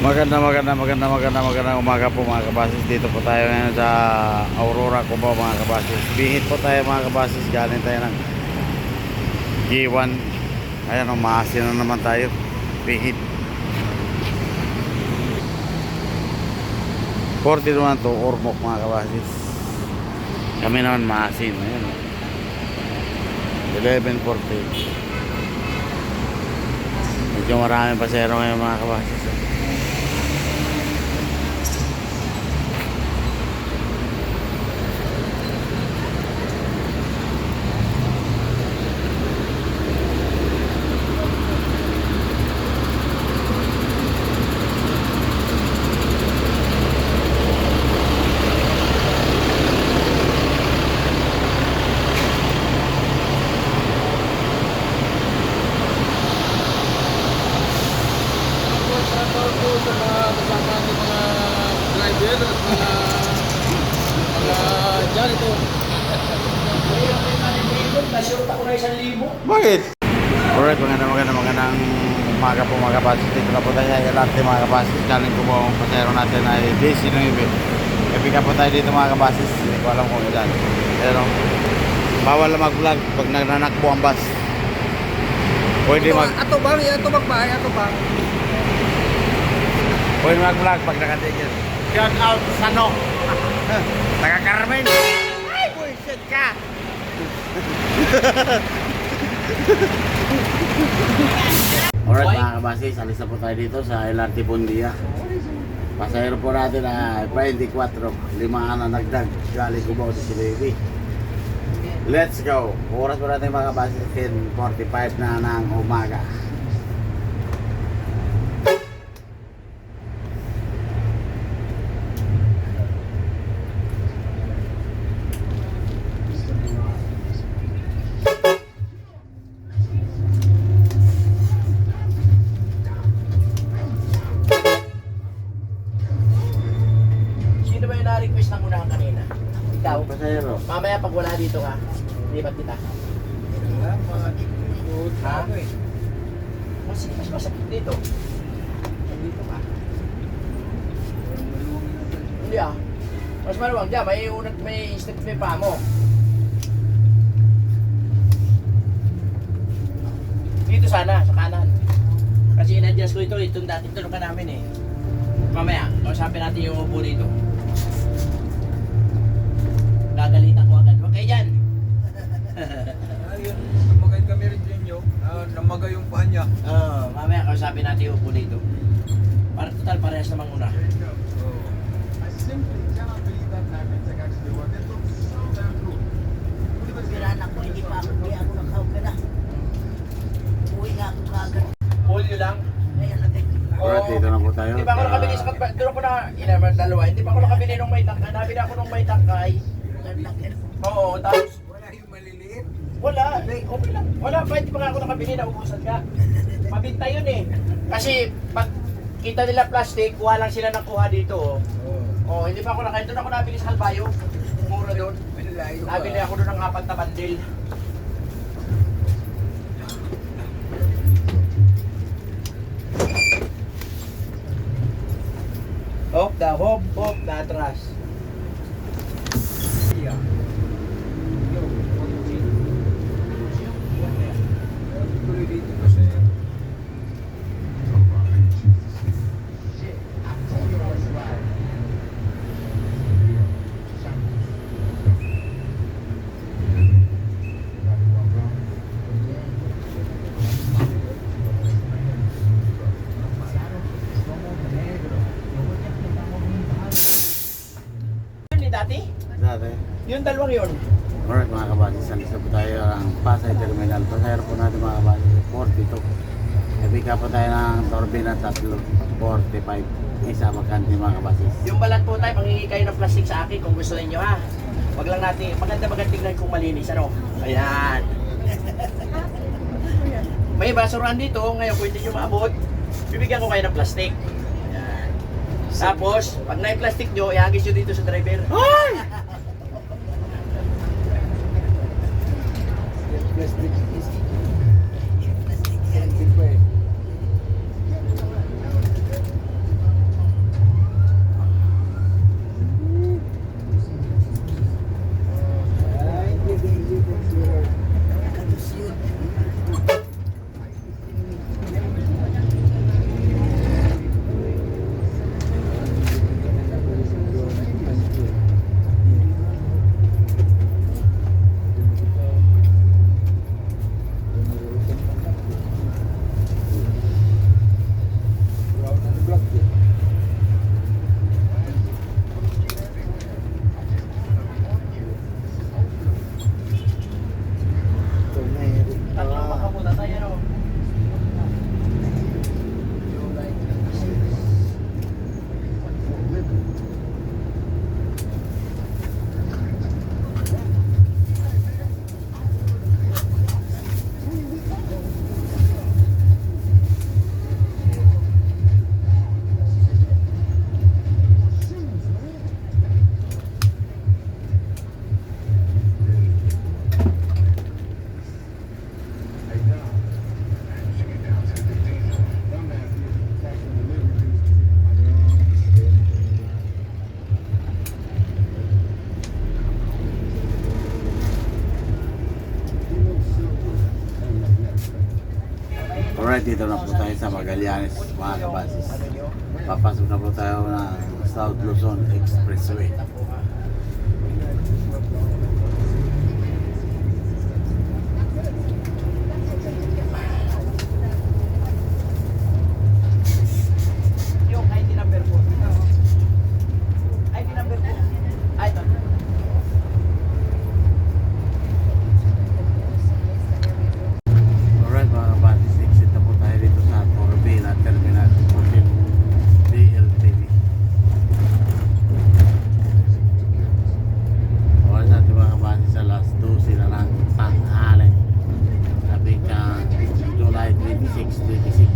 Magandang umaga po mga kabasis. Dito po tayo ngayon sa Aurora Cubao mga kabasis. Bihit po tayo mga kabasis. Galing tayo ng G1. Ayan o, maasin na naman tayo. Bihit 40 naman to Ormoc mga kabasis. Kami naman maasin. Ayan o, 11:40. Medyo maraming pasero ngayon mga kabasis. Sa mga kasama ng mga driver at mga janitor. Nasyurot ako na 1,000. Bakit? Alright, magandang umaga po mga kabasis. Dito na po tayo ay alarte mga kabasis. Galing ko po ang pasero natin ay DC9. Kapika po tayo dito mga kabasis. Hindi ko alam kung ilan. Pero bawal na mag-vlog pag nagnanakbo ang bus. Pwede Ato bang? Ato magbahay? Ato bang? Pwede mag-vlog pag nakatigil. Shout out sa no. Taga Carmen. Ay, bullshit ka. Alright mga kabasis, alis na po tayo dito sa LRT Bundia. Pasahero po natin ay 24. 5 na nagdag. Galing Cubao si Baby. Let's go. Oras po natin mga kabasis, 10:45 na ng umaga. Sino ba yung na-request ng unahan kanina? Ikaw? Pasahero. Mamaya pag wala dito ka, lipat kita. Ha? Mas masakit dito. Dito ka. Hindi ah. Mas maluwag dyan. May instant may pa mo. Dito sana, sa kanan. Kasi in-adjust ko ito. Itong dating tulungan namin eh. Mamaya, kausapin natin yung upo dito. Gagalitan ko agad. Huwag kayo dyan. Ayun, namagay kami rin ninyo. Namagay yung paa niya. Mamaya kausapin natin yung upo dito. Para total parehas namang una. Anak ko, hindi ako nakahukana. Uwi nga ako kagad. Polio lang. Ngayon lang eh. Alright, dito na po tayo. Hindi pa ako nakabili sa katba. Doon ako na, inaman dalawa. Hindi pa ako nakabili ng may tangkay. Nabili ako ng may tangkay. Oo, tapos. Wala yung maliliit. Wala, okay lang. Wala pa, hindi pa nga ako nakabili. Naubusan ka. Mabinta yun eh. Kasi pag kita nila plastic, kuha lang sila ng kuha dito. Oh, hindi pa ako nakain. Doon ako nabili sa Kalbayo. Mura doon. Malayo ka. Nabili ako doon ng 4 na bandil. Hop, na atras. Yeah. Tuloy dito kasi. Yun ni dati? Dati. Yung dalawang yun. Alright mga kabasis, alis na po tayo ang Pasay Terminal. Pasahero po natin mga kabasis, 42. Kapika po tayo ng Torbina 3, 45. Isa magkanti mga kabasis. Yung balat po tayo, mangingi kayo ng plastic sa akin kung gusto niyo ha. Wag lang natin, maganda tingnan kung malinis, ano? Ayan. May basurahan dito, ngayon kung hindi nyo maabot, bibigyan ko kayo ng plastic. Ayan. Tapos, pag na-plastic nyo, ihagis nyo dito sa driver. Ay! dito na po tayo sa Magallanes, mga kabasis. Ano nyo? Papasok na po tayo ng South Luzon Expressway. Yung ID number po. ID number po. Ay, ito. Alright mga kabasis, exit na po tayo dito sa Torbela Terminal 14 DLTV. Oras natin mga kabasis, alas 12 na ng tanghali. Sabi ka July 26, 26.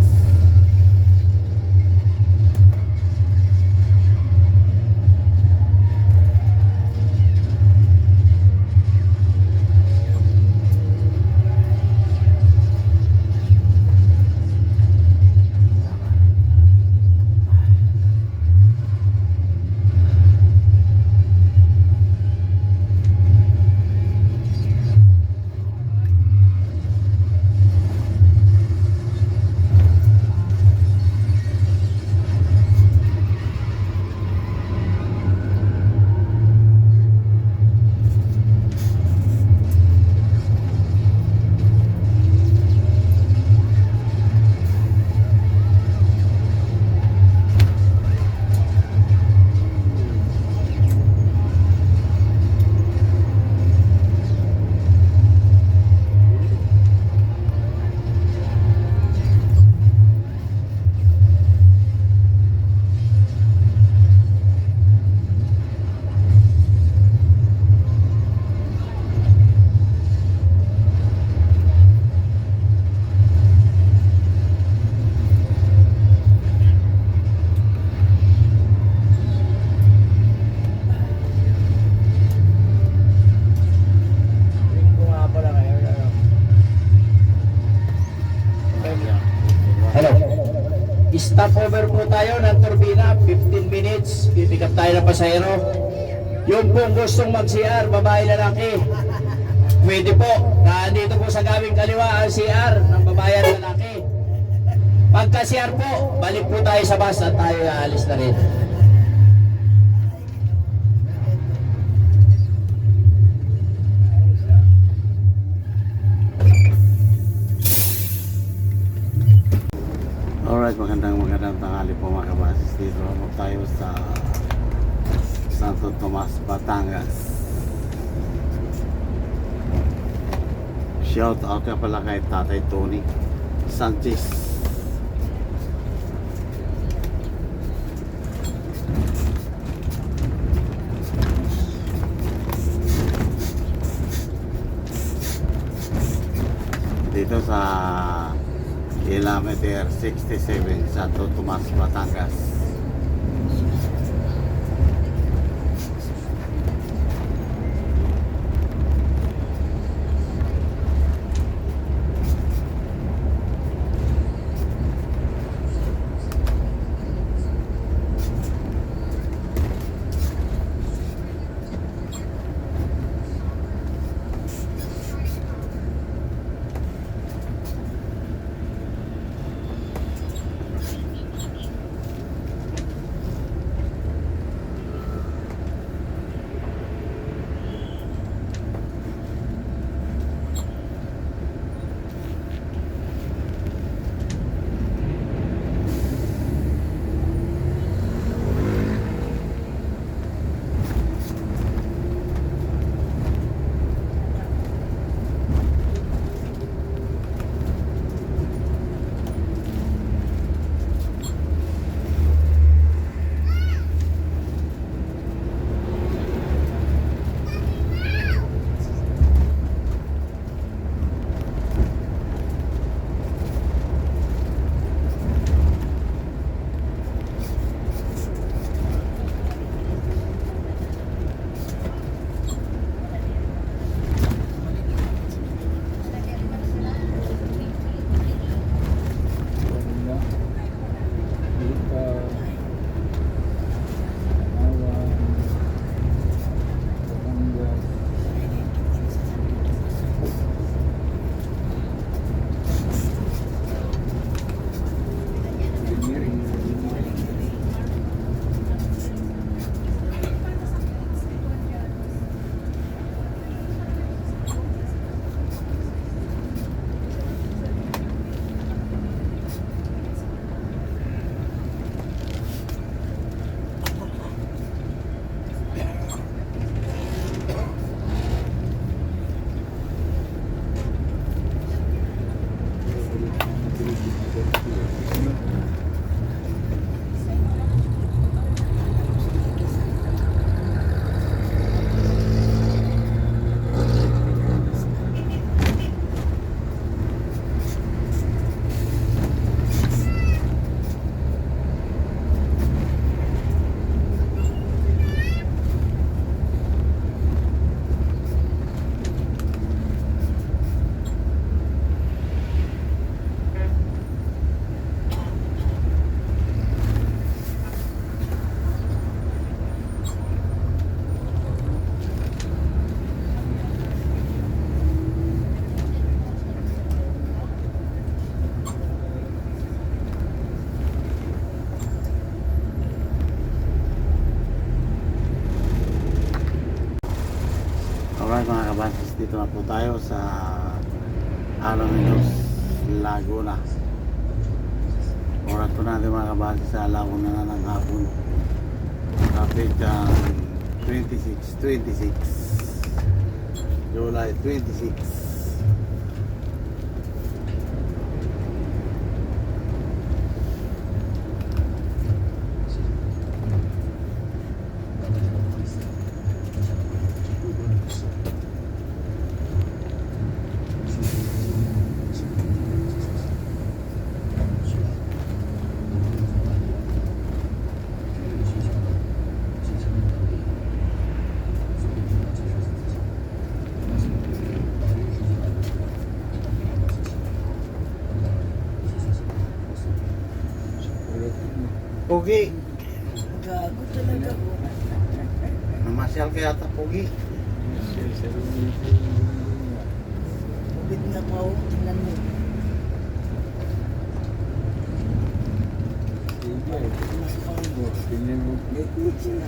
Hello. Stopover po tayo ng turbina, 15 minutes. Pipick up tayo ng pasahero. Yung pong gustong mag-CR, babae lalaki. Pwede po. Nandito po sa gawing kaliwa ang CR ng babae at lalaki. Pagka CR po, balik po tayo sa bus at tayo aalis na rin. Alright, magandang tanghali po mga kabasis. Dito na tayo sa Santo Tomas, Batangas. Shout out ka pala kay Tatay Tony Sanchez. Dito sa kilometer 67 Santo Tomas, Batangas. kabasis, dito na po tayo sa Alaminos, Laguna. Oras po natin mga kabasis sa Laguna na ng hapon. Traffic 26 July 26. Pogi, Gago talaga ko. namasyal kaya ata Pogi. Ubid nga pa ako. Tingnan mo. Mas pang sila.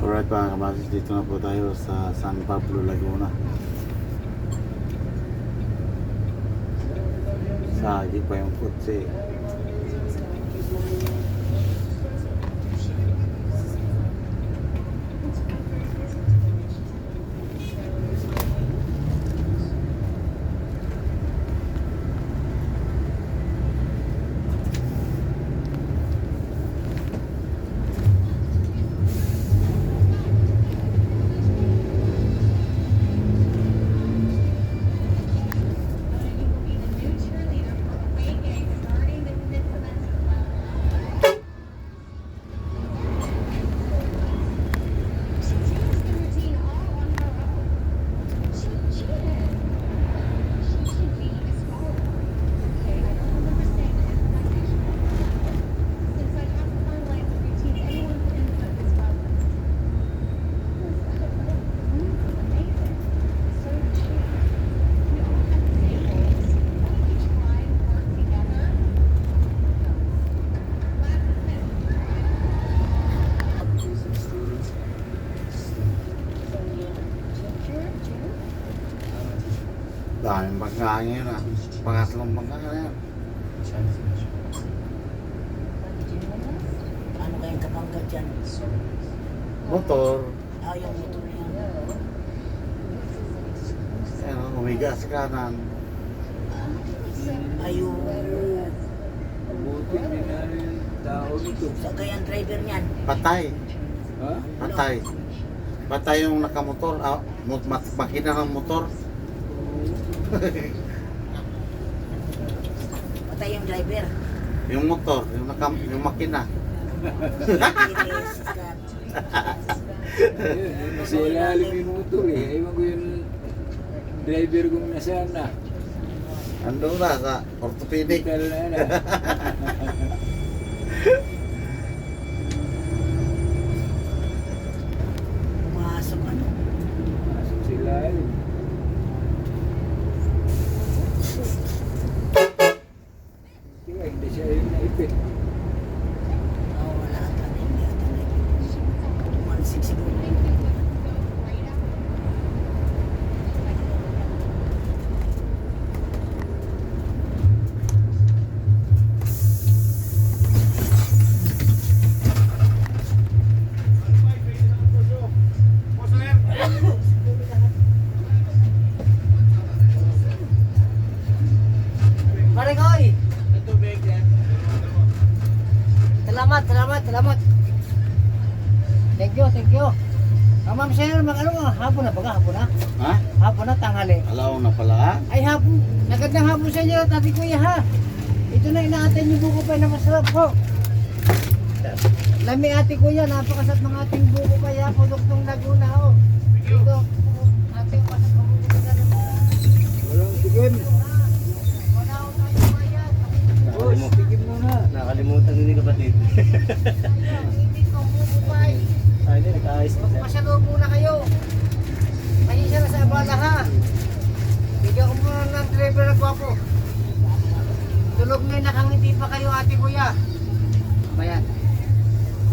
Alright mga kabasis, dito na po tayo sa San Pablo, Laguna. Sagi pa yung kutsi. Daming bangga ngayon ah. Pangatlong bangga na yan. Ano kayang kabangga dyan? Motor. Yung motor niya. Ayan, umiga sa kanan. Ayun. Buti din na yung tao dito. Sa kayang driver niyan. Patay. Ha? Patay. Patay yung nakamotor. Makina ng motor. Patay yung driver. Yung motor, yung makina. Yes, God. Ayun, nasa ilalim yung motor eh. Ewan ko yung driver kong nasaan na. Ando na sa orthopedic. Hospital na yan ah. Pumasok ano. Masok sa ilalim. Diba, hindi siya yung naipit. Wala ka na. Hindi ata na. 1.6 siguro. Maringoy! Salamat. Thank you. Ma'am sir, hapon na baga, hapon na? Ha? Hapon na, tanghali. Alaw na pala. Ay hapon, nagandang hapon sa inyo, tati kuya ha. Ito na inaatay niyo buko pa na masarap po. Lami ate kuya, napakasat ng ating buko kaya, produktong Laguna ho. Dito, ating pasat ng buko kaya. Walang tikim. Wala ho tayong bayad. Boss, tikim muna. Nakalimutan din ni kapatid. Hindi ko buko kaya. Ay, hindi, nag-ayos na siya. Magpasalog muna kayo. Mahisya na sa abala ha. Bigyan ko muna ng driver na gwapo. Tulog na nakangiti pa kayo ate kuya. Bayan.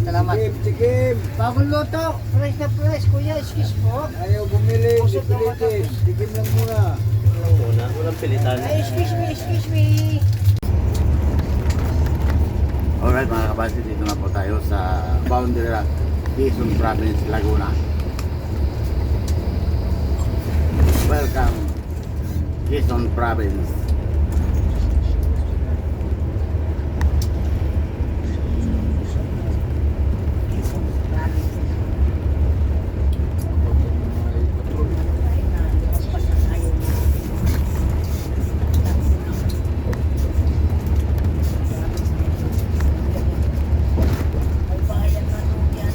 Salamat. Tikim, tikim. Bagong luto. Fresh na fresh kuya. Excuse po. Ayaw bumili, hindi pilitin. Tikim lang muna. Walang muna, walang pilitan. Ay, excuse me, excuse me. Alright mga kabasis, dito na po tayo sa boundary ng Quezon Province, Laguna. Welcome, Quezon Province. Ay, bayan na nung yan.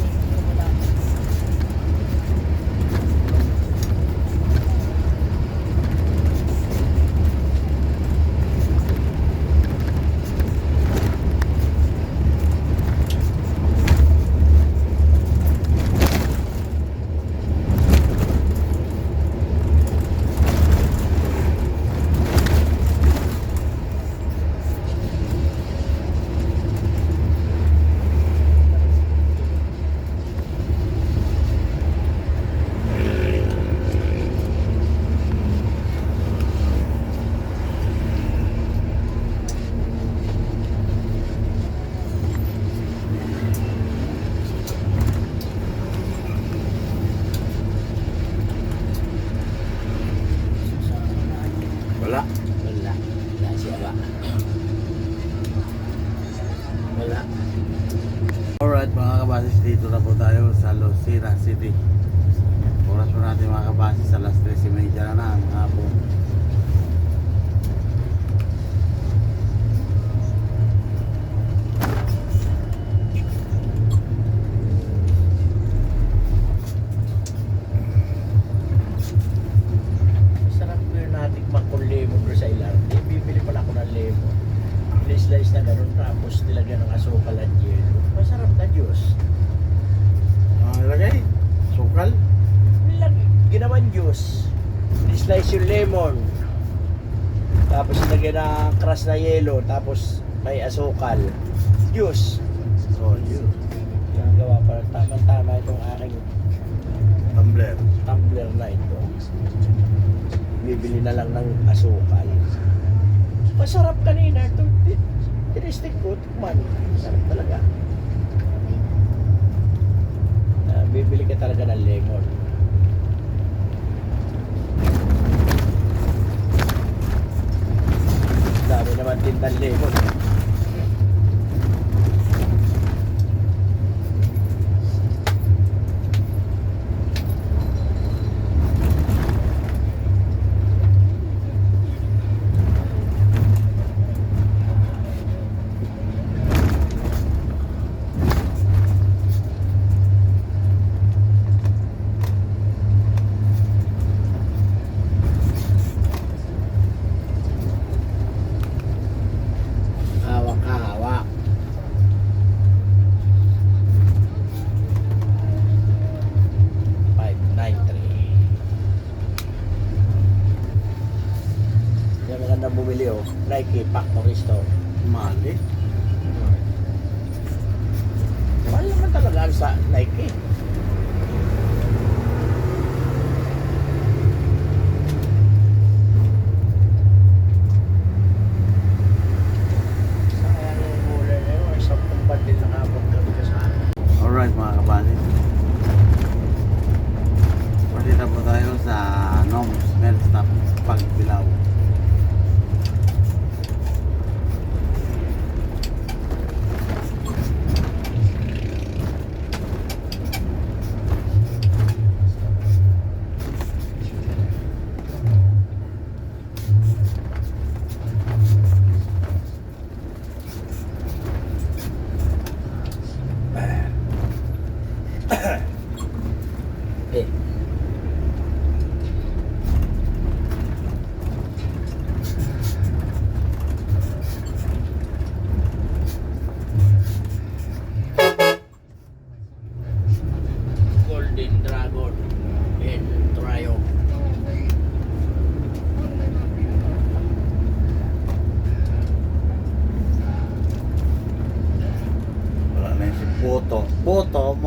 Wala. Wala. Wala. Wala siya ba? Wala. Alright mga kabasis, dito na po tayo sa Lucena City. Oras po natin mga kabasis, alas 13:30 na ng hapon. Sarap ko yung natikman kong lemon doon sa LRT. Bibili pala ako ng lemon. Slice na ganun tapos nilagyan ng asukal at yelo. Masarap na Diyos. Lagay, sukal. Ginawan juice. Slice yung lemon. Tapos nilagyan ng crush na yelo. Tapos may asukal. Juice. So, yun. Ginagawa para tama-tama itong aking Tumbler. tumbler na ito. Bibili na lang ng asukal. Masarap kanina. Tinistik ko. Tikman. Masarap talaga. Bibili ka talaga ng lemon. Dami naman tindang lemon. Hawak ka, hawak. Yan maganda bumili oh. Nike Factory Store. Mali. Mahal naman talaga sa Nike. Sayang yung gulay na yun. Isang bandil na kapag gabi ka sa akin. Alright mga kabasis. Pwede na po tayo sa Noms Melt Stop Pagbilaw.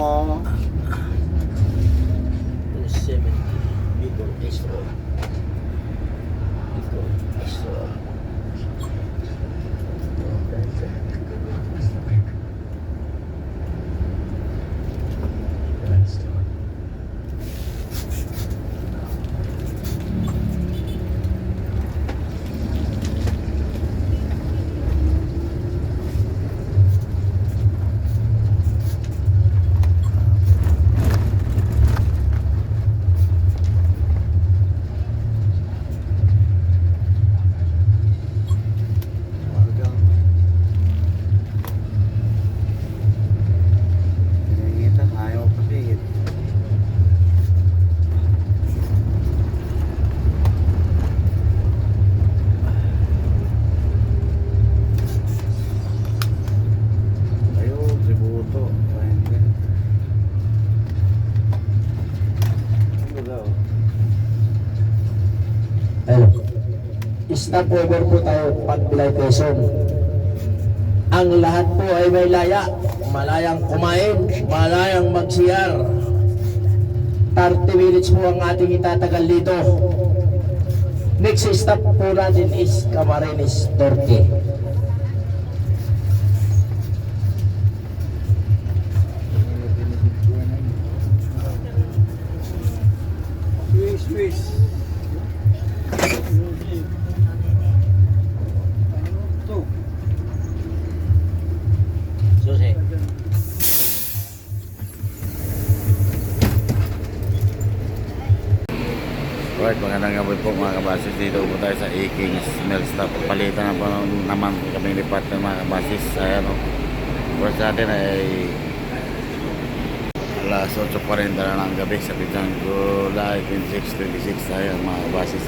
mo. 270. Bicol Extra. Bicol Extra. Hanggang pinangitan, ayaw pasingit. Ayun, tributo. Pwede. Ano daw? Ayun. Stop over po tayo pag-Bilay Quezon. Ang lahat po ay may laya. Malayang kumain, malayang magsiyar. 30 minutes po ang ating itatagal dito. Next stop po natin is Camarines Norte. Swiss. Ito. Susi. Alright, magandang gabi po mga kabasis. Dito po tayo sa Akings Mill Stop. Palitan na po naman kami ni partner mga kabasis. Ayan o. Oras natin ay alas 8:40 na ng gabi sa Pitang July 26-26 tayo mga kabasis.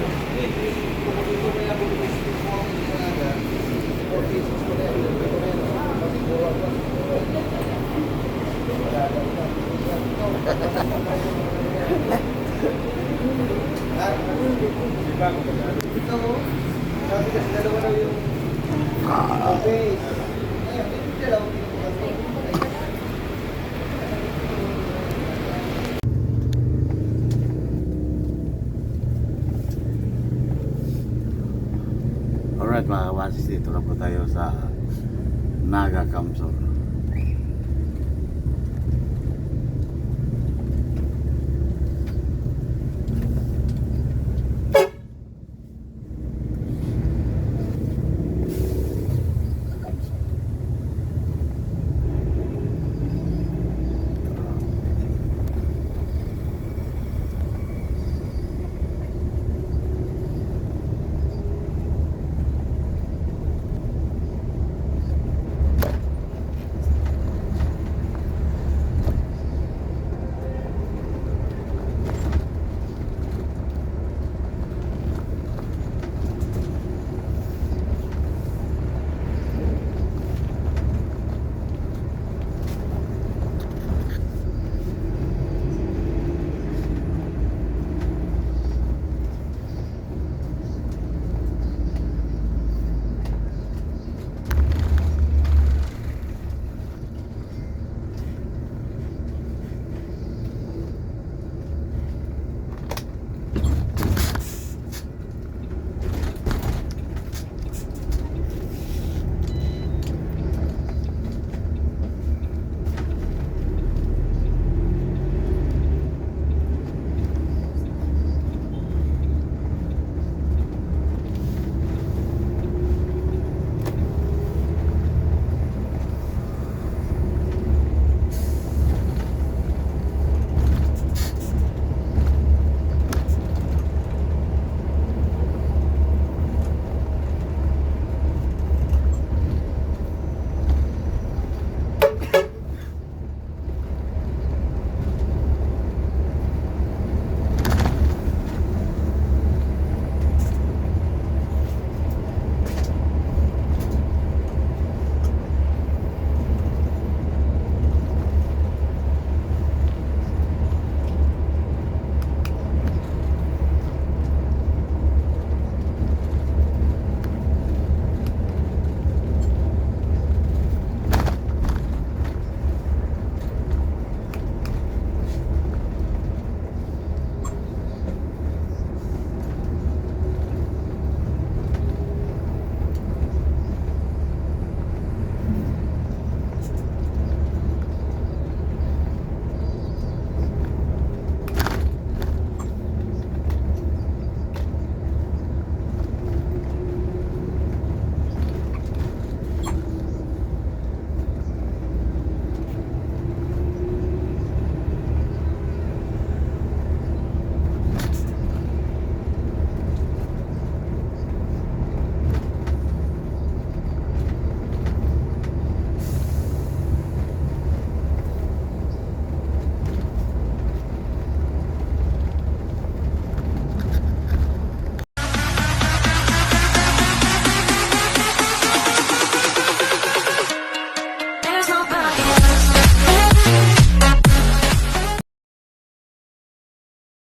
Alright mga kabasis, dito na po tayo sa Naga Kamsur.